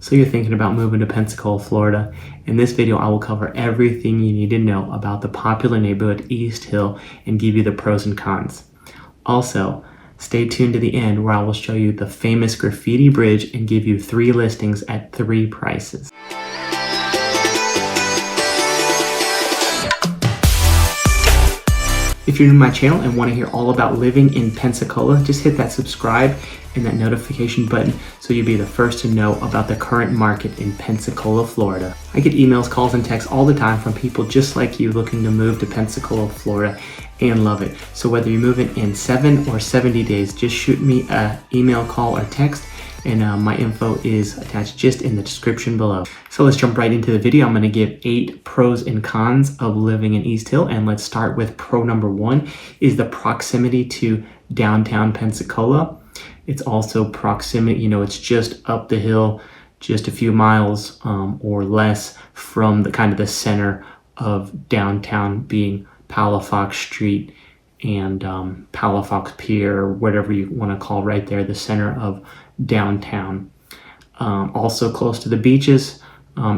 So you're thinking about moving to Pensacola, Florida. In this video, I will cover everything you need to know about the popular neighborhood East Hill and give you the pros and cons. Also, stay tuned to the end where I will show you the famous Graffiti Bridge and give you 3 listings at 3 prices. If you're new to my channel and want to hear all about living in Pensacola, just hit that subscribe and that notification button so you'll be the first to know about the current market in Pensacola, Florida. I get emails, calls, and texts all the time from people just like you looking to move to Pensacola, Florida and love it. So whether you're moving in 7 or 70 days, just shoot me an email, call, or text, and my info is attached just in the description below. So let's jump right into the video. I'm going to give 8 pros and cons of living in East Hill, and let's start with pro number 1 is the proximity to downtown Pensacola. It's also proximity, it's just up the hill, just a few miles or less from the kind of the center of downtown, being Palafox Street and Palafox Pier, or whatever you want to call right there, the center of downtown. Also close to the beaches.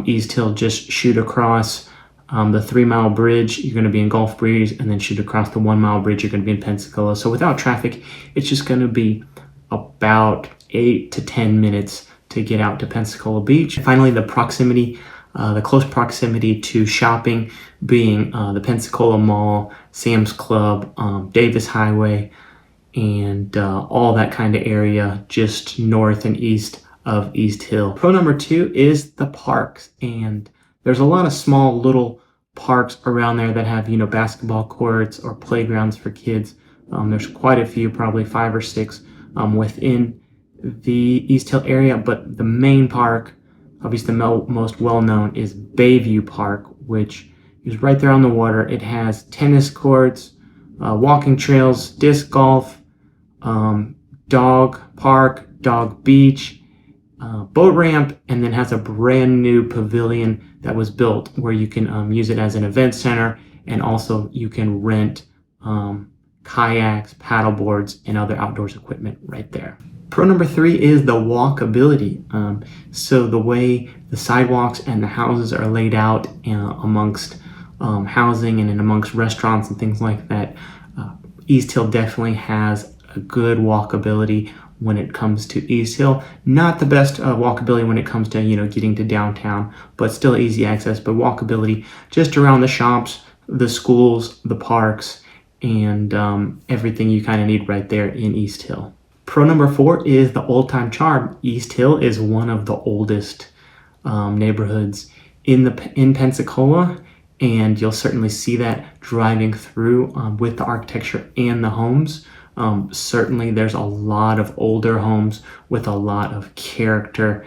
East Hill, just shoot across the 3-mile bridge, you're going to be in Gulf Breeze, and then shoot across the 1-mile bridge, you're going to be in Pensacola. So without traffic, it's just going to be about 8 to 10 minutes to get out to Pensacola Beach. Finally, the proximity, the close proximity to shopping, being the Pensacola Mall, Sam's Club, Davis Highway, and all that kind of area just north and east of East Hill. Pro number 2 is the parks, and there's a lot of small little parks around there that have basketball courts or playgrounds for kids. There's quite a few, probably 5 or 6 within the East Hill area, but the main park, obviously the most well-known, is Bayview Park, which is right there on the water. It has tennis courts, walking trails, disc golf, dog park, dog beach, boat ramp, and then has a brand new pavilion that was built where you can use it as an event center, and also you can rent kayaks, paddle boards, and other outdoors equipment right there. Pro number 3 is the walkability. So the way the sidewalks and the houses are laid out amongst housing and in amongst restaurants and things like that, East Hill definitely has a good walkability when it comes to East Hill. Not the best walkability when it comes to getting to downtown, but still easy access. But walkability just around the shops, the schools, the parks, and everything you kind of need right there in East Hill. Pro number 4 is the old time charm. East Hill is one of the oldest neighborhoods in Pensacola, and you'll certainly see that driving through with the architecture and the homes. Certainly there's a lot of older homes with a lot of character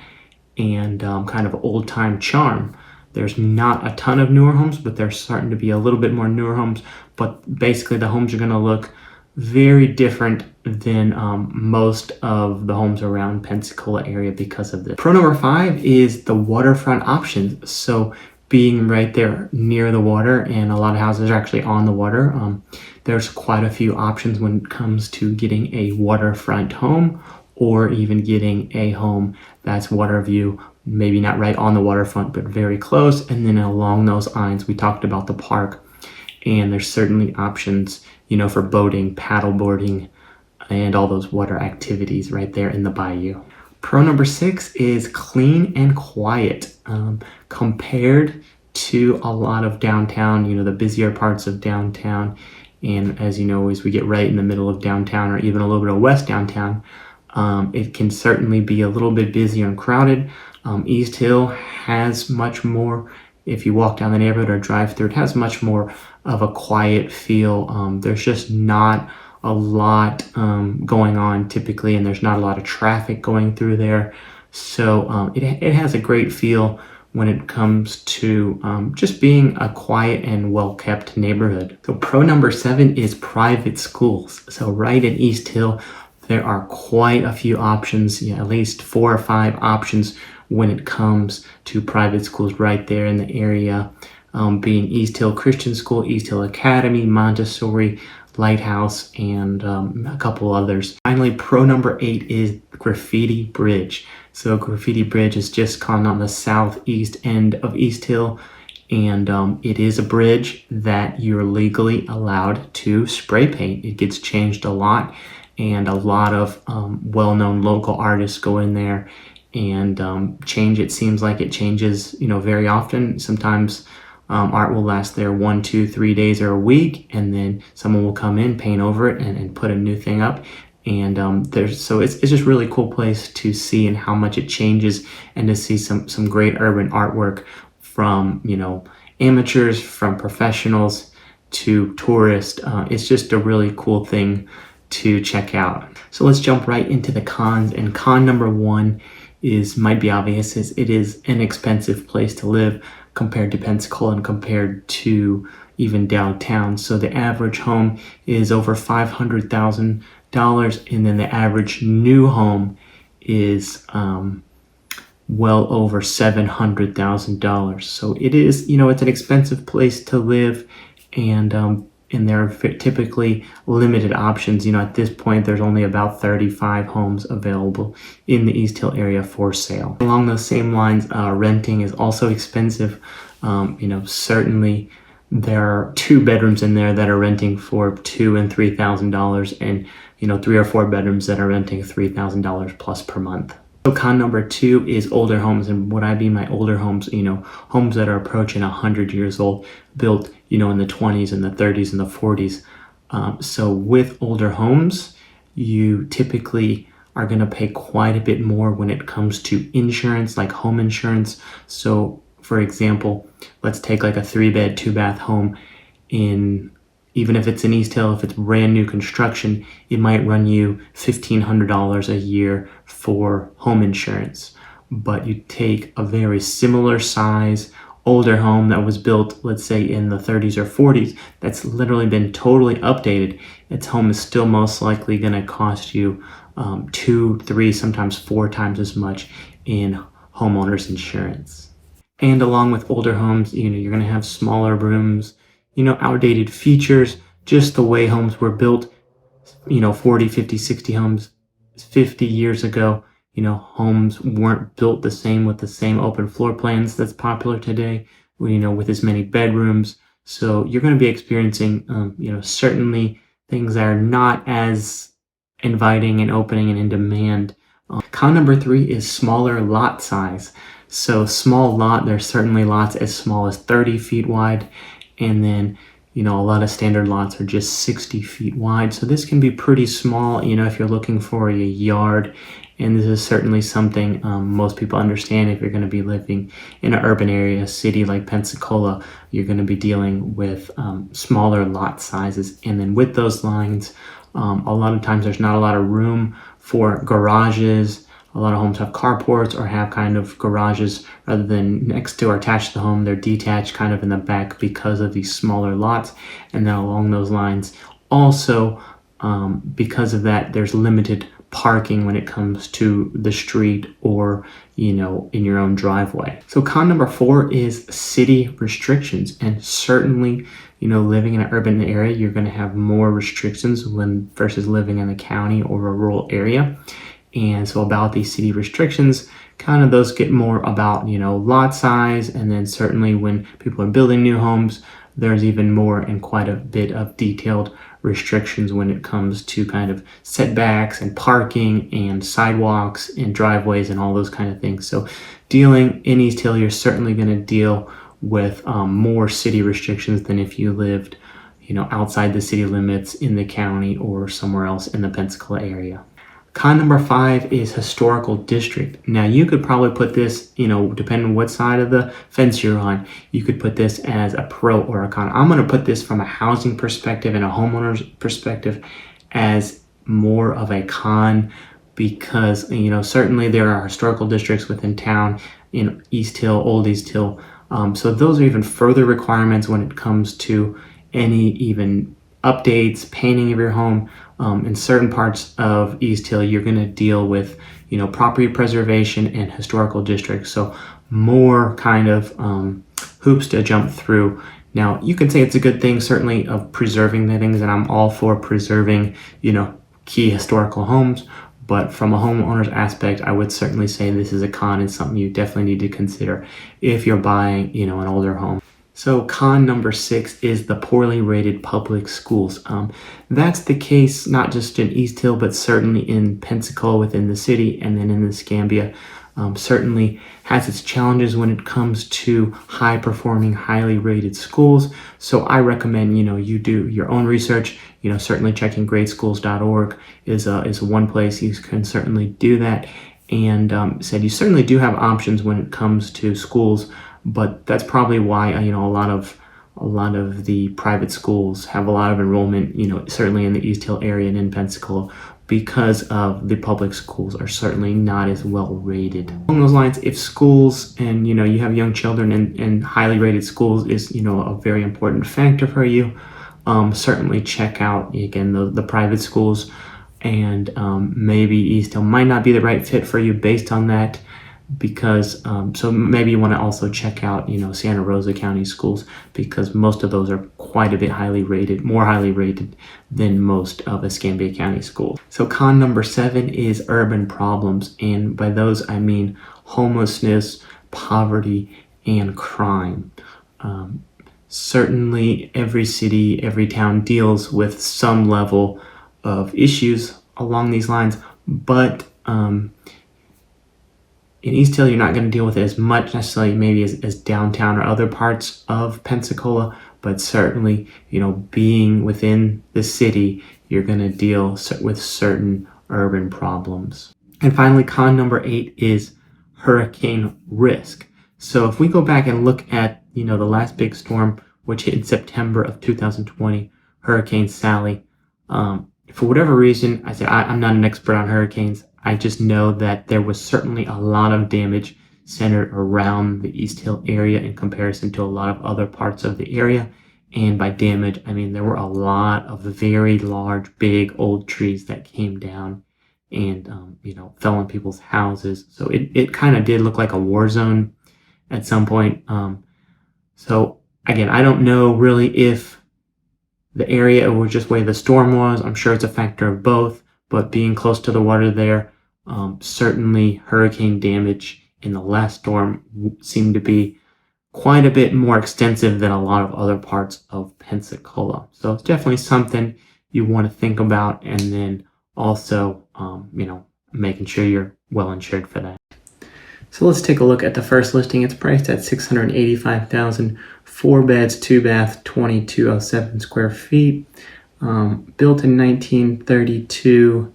and kind of old time charm. There's not a ton of newer homes, but there's starting to be a little bit more newer homes. But basically the homes are going to look very different than most of the homes around Pensacola area because of this. Pro number 5 is the waterfront options. So being right there near the water, and a lot of houses are actually on the water, there's quite a few options when it comes to getting a waterfront home, or even getting a home that's water view, maybe not right on the waterfront, but very close. And then along those lines, we talked about the park, and there's certainly options, for boating, paddle boarding, and all those water activities right there in the bayou. Pro number 6 is clean and quiet. Compared to a lot of downtown, the busier parts of downtown, and as you know, as we get right in the middle of downtown, or even a little bit of west downtown, it can certainly be a little bit busier and crowded. East Hill has much more, if you walk down the neighborhood or drive through, it has much more of a quiet feel. There's just not a lot going on typically, and there's not a lot of traffic going through there. So it has a great feel when it comes to just being a quiet and well-kept neighborhood. So pro number 7 is private schools. So right in East Hill, there are quite a few options, at least 4 or 5 options when it comes to private schools right there in the area, being East Hill Christian School, East Hill Academy, Montessori, Lighthouse, and a couple others. Finally, pro number 8 is Graffiti Bridge. So Graffiti Bridge is just kind of on the southeast end of East Hill, and it is a bridge that you're legally allowed to spray paint. It gets changed a lot, and a lot of well-known local artists go in there and change. It seems like it changes, very often. Sometimes art will last there 1, 2, 3 days or a week, and then someone will come in, paint over it, and put a new thing up. And so it's just really cool place to see and how much it changes, and to see some great urban artwork from amateurs, from professionals to tourists. It's just a really cool thing to check out. So let's jump right into the cons. And con number one might be obvious, is it is an expensive place to live compared to Pensacola and compared to even downtown. So the average home is over $500,000, and then the average new home is well over $700,000. So it is, it's an expensive place to live, and there are typically limited options. At this point, there's only about 35 homes available in the East Hill area for sale. Along those same lines, renting is also expensive. Certainly there are 2 bedrooms in there that are renting for $2,000 and $3,000, and 3 or 4 bedrooms that are renting $3,000 plus per month. So con number 2 is older homes. And what I mean by older homes, homes that are approaching 100 years old, built, in the 20s and the 30s and the 40s. So with older homes, you typically are going to pay quite a bit more when it comes to insurance, like home insurance. So for example, let's take like a 3-bed, 2-bath home even if it's in East Hill, if it's brand new construction, it might run you $1,500 a year for home insurance. But you take a very similar size older home that was built, let's say in the 30s or 40s, that's literally been totally updated. Its home is still most likely going to cost you 2, 3, sometimes 4 times as much in homeowners insurance. And along with older homes, you're going to have smaller rooms, outdated features, just the way homes were built, 40, 50, 60 homes 50 years ago. Homes weren't built the same with the same open floor plans that's popular today, with as many bedrooms. So you're going to be experiencing, certainly things that are not as inviting and opening and in demand. Con number 3 is smaller lot size. So small lot, there's certainly lots as small as 30 feet wide. And then, a lot of standard lots are just 60 feet wide. So this can be pretty small, if you're looking for a yard. And this is certainly something most people understand. If you're going to be living in an urban area, a city like Pensacola, you're going to be dealing with smaller lot sizes. And then with those lines, a lot of times there's not a lot of room for garages. A lot of homes have carports or have kind of garages rather than next to or attached to the home. They're detached kind of in the back because of these smaller lots. And then along those lines, also because of that, there's limited parking when it comes to the street or, in your own driveway. So con number 4 is city restrictions. And certainly, living in an urban area, you're going to have more restrictions versus living in the county or a rural area. And so about these city restrictions, kind of those get more about, lot size. And then certainly when people are building new homes, there's even more and quite a bit of detailed restrictions when it comes to kind of setbacks and parking and sidewalks and driveways and all those kind of things. So dealing in East Hill, you're certainly going to deal with more city restrictions than if you lived, outside the city limits in the county or somewhere else in the Pensacola area. Con number 5 is historical district. Now you could probably put this, depending on what side of the fence you're on, you could put this as a pro or a con. I'm going to put this from a housing perspective and a homeowner's perspective as more of a con, because, certainly there are historical districts within town in East Hill, Old East Hill. So those are even further requirements when it comes to any even updates, painting of your home. In certain parts of East Hill, you're going to deal with, property preservation and historical districts. So more kind of hoops to jump through. Now, you can say it's a good thing, certainly, of preserving the things, and I'm all for preserving, key historical homes. But from a homeowner's aspect, I would certainly say this is a con and something you definitely need to consider if you're buying, an older home. So con number 6 is the poorly rated public schools. That's the case not just in East Hill, but certainly in Pensacola within the city, and then in the Escambia. Certainly has its challenges when it comes to high performing, highly rated schools. So I recommend, you do your own research. Certainly checking gradeschools.org is one place you can certainly do that. And said you certainly do have options when it comes to schools, but that's probably why a lot of the private schools have a lot of enrollment. Certainly in the East Hill area and in Pensacola, because of the public schools are certainly not as well rated. Along those lines, if schools and you have young children and highly rated schools is a very important factor for you, certainly check out again the private schools, and maybe East Hill might not be the right fit for you based on that, because so maybe you want to also check out Santa Rosa County schools, because most of those are quite a bit more highly rated than most of Escambia County schools. So con number 7 is urban problems, and by those I mean homelessness, poverty, and crime. Certainly every city, every town deals with some level of issues along these lines, but in East Hill, you're not going to deal with it as much necessarily maybe as downtown or other parts of Pensacola, but certainly, being within the city, you're going to deal with certain urban problems. And finally, con number 8 is hurricane risk. So if we go back and look at, the last big storm, which hit in September of 2020, Hurricane Sally, for whatever reason, I'm not an expert on hurricanes. I just know that there was certainly a lot of damage centered around the East Hill area in comparison to a lot of other parts of the area. And by damage, I mean there were a lot of very large, big, old trees that came down and, fell on people's houses. So it kind of did look like a war zone at some point. So again, I don't know really if the area or just where the storm was. I'm sure it's a factor of both, but being close to the water there, certainly hurricane damage in the last storm seemed to be quite a bit more extensive than a lot of other parts of Pensacola. So it's definitely something you want to think about, and then also, making sure you're well insured for that. So let's take a look at the first listing. It's priced at $685,000, 4 beds, 2 bath, 2207 square feet, built in 1932,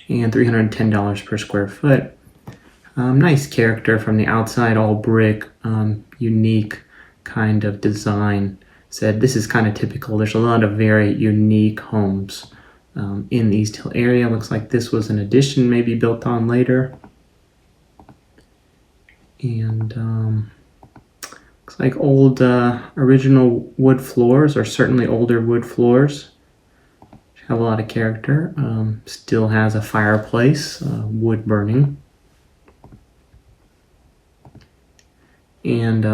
and $310 per square foot. Nice character from the outside, all brick, unique kind of design. Said this is kind of typical. There's a lot of very unique homes in the East Hill area. Looks like this was an addition, maybe built on later. And looks like old original wood floors, or certainly older wood floors. Have a lot of character. Still has a fireplace, wood burning. And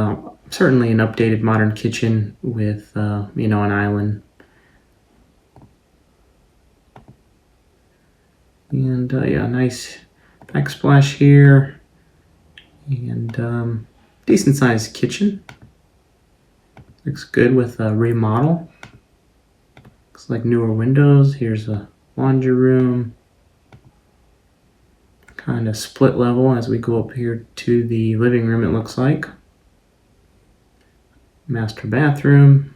certainly an updated modern kitchen with, an island. And nice backsplash here. And decent sized kitchen. Looks good with a remodel. Looks like newer windows. Here's a laundry room. Kind of split level as we go up here to the living room, it looks like. Master bathroom.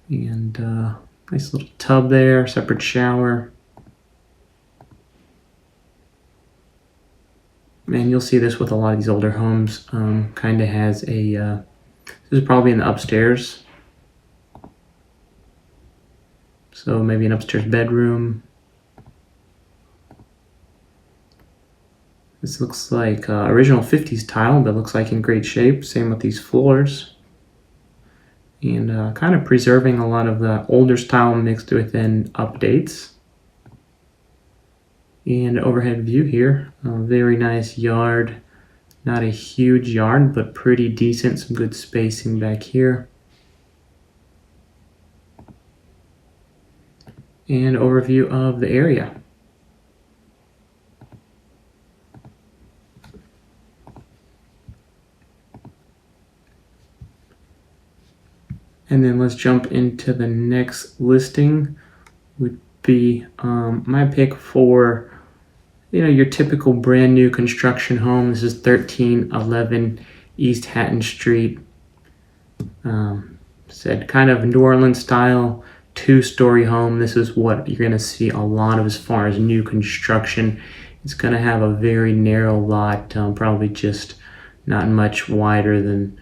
And nice little tub there, separate shower. And you'll see this with a lot of these older homes. Kind of has a, this is probably in the upstairs. So maybe an upstairs bedroom. This looks like original 50s tile, but looks like in great shape. Same with these floors. And kind of preserving a lot of the older style mixed within updates. And overhead view here. Very nice yard. Not a huge yard, but pretty decent. Some good spacing back here. And overview of the area. And then let's jump into the next listing. Would be my pick for your typical brand new construction home. This is 1311 East Hatton Street. Said kind of New Orleans style 2-story home. This is what you're gonna see a lot of as far as new construction. It's gonna have a very narrow lot, probably just not much wider than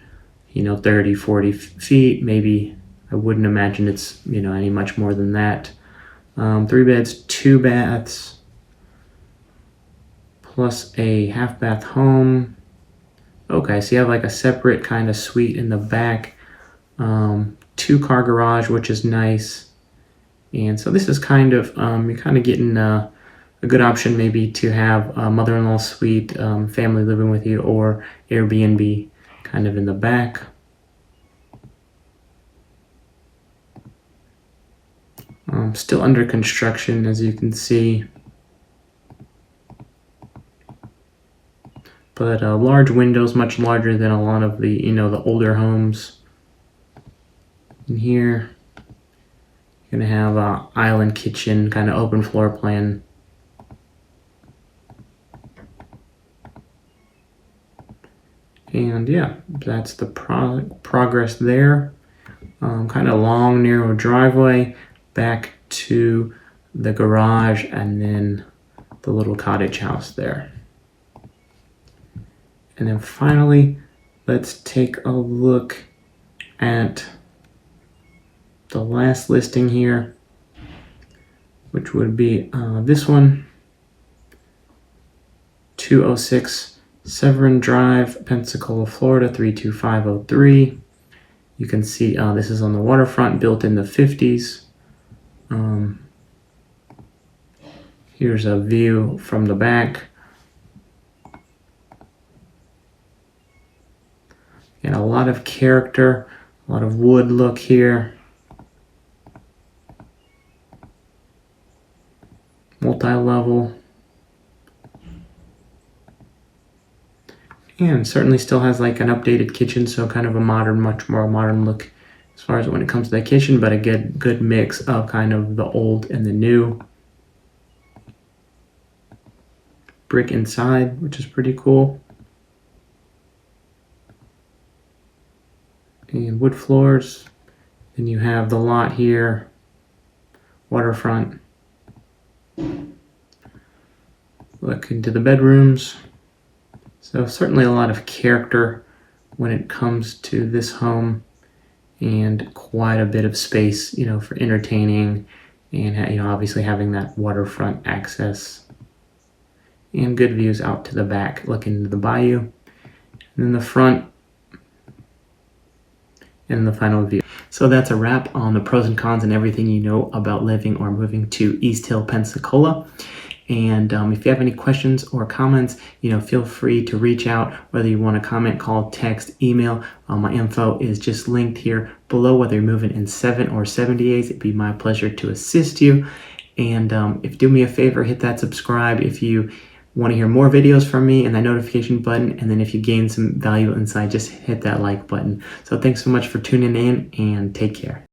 30, 40 feet. Maybe I wouldn't imagine it's any much more than that. 3 beds, 2 baths, plus a half bath home. Okay, so you have like a separate kind of suite in the back. 2-car garage, which is nice. And so this is kind of, you're kind of getting a good option maybe to have a mother-in-law suite, family living with you, or Airbnb kind of in the back. Still under construction, as you can see. But large windows, much larger than a lot of the, the older homes. And here, you're gonna have an island kitchen, kind of open floor plan. And yeah, that's the progress there. Kind of long, narrow driveway back to the garage, and then the little cottage house there. And then finally, let's take a look at the last listing here, which would be this one, 206 Severn Drive, Pensacola, Florida, 32503. You can see this is on the waterfront, built in the 50s. Here's a view from the back. And a lot of character, a lot of wood look here. Multi-level. And certainly still has like an updated kitchen, so kind of a modern, much more modern look as far as when it comes to the kitchen, but a good mix of kind of the old and the new. Brick inside, which is pretty cool. And wood floors. Then you have the lot here, waterfront. Look into the bedrooms. So certainly a lot of character when it comes to this home, and quite a bit of space, for entertaining, and obviously having that waterfront access, and good views out to the back, looking into the bayou, and then the front, and the final view. So that's a wrap on the pros and cons and everything you know about living or moving to East Hill, Pensacola. And if you have any questions or comments, feel free to reach out, whether you want to comment, call, text, email. My info is just linked here below, whether you're moving in 7 or 70 days. It'd be my pleasure to assist you. And if do me a favor, hit that subscribe if you want to hear more videos from me, and that notification button. And then if you gain some value inside, just hit that like button. So thanks so much for tuning in, and take care.